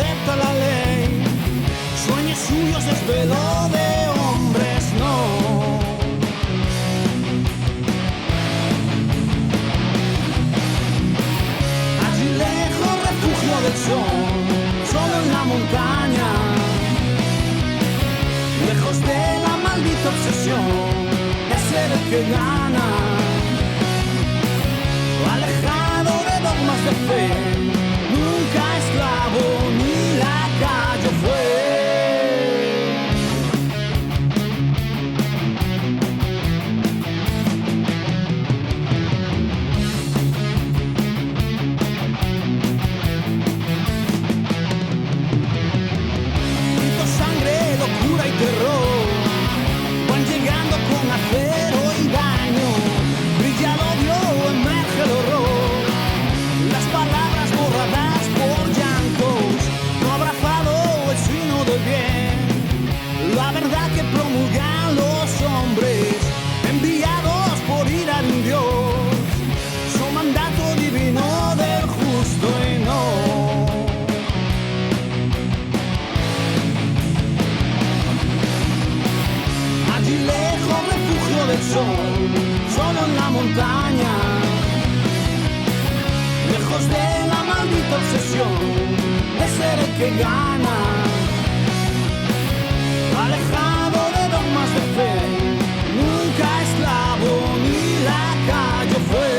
acepta la ley. Sueños suyos, desvelo de hombres, no. Allí lejos, refugio del sol, solo en la montaña, lejos de la maldita obsesión de ser el que gana, alejado de dogmas de fe, nunca esclavo ni lacayo fue. Grito, sangre, locura y terror van llegando con acero y daño. Brilla el odio, emerge el horror, las palabras borradas por llantos, no abrazado el signo del bien, la verdad que promulgan los hombres, enviados por ira de un Dios, su mandato divino del justo y no. Allí lejos, refugio del sol, solo en la montaña, lejos de la maldita obsesión de ser el que gana, alejado de dogmas de fe, nunca esclavo ni lacayo fue.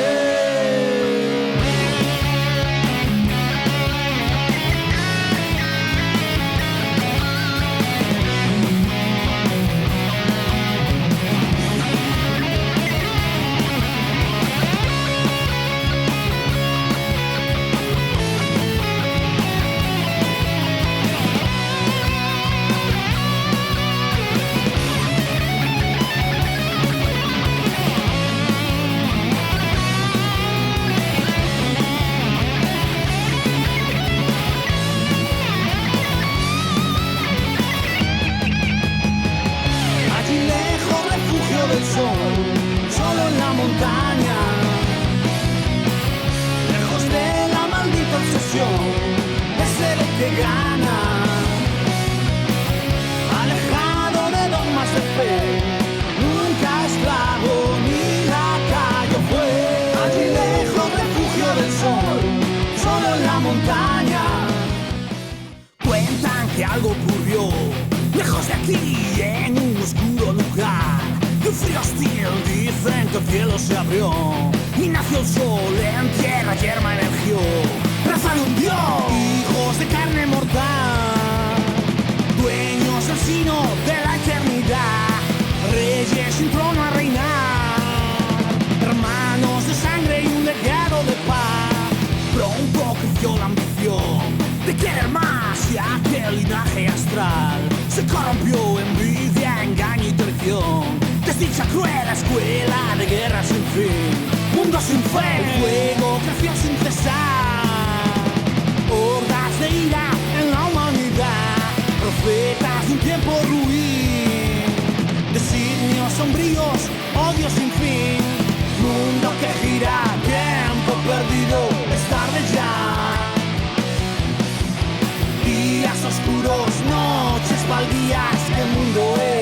Del sol, solo en la montaña, lejos de la maldita obsesión de ser el que gana, alejado de dogmas de fe, nunca esclavo ni lacayo fue. Allí lejos, refugio del sol, solo en la montaña. Cuentan que algo ocurrió lejos de aquí, en un oscuro lugar. De frío hostil, dicen que el cielo se abrió y nació el sol en tierra yerma emergió. Raza de un dios, hijos de carne mortal, dueños del sino de la eternidad, reyes sin trono a reinar, hermanos de sangre y un legado de paz. Pronto creció la ambición de querer más y aquel linaje astral se corrompió, envidia, engaño y traición. Desdicha cruel, escuela de guerra sin fin, mundo sin fe, el fuego creció sin cesar, hordas de ira en la humanidad, profetas de un tiempo ruin, designios sombríos, odio sin fin, mundo que gira, tiempo perdido, es tarde ya, días oscuros, noches baldías, que el mundo es.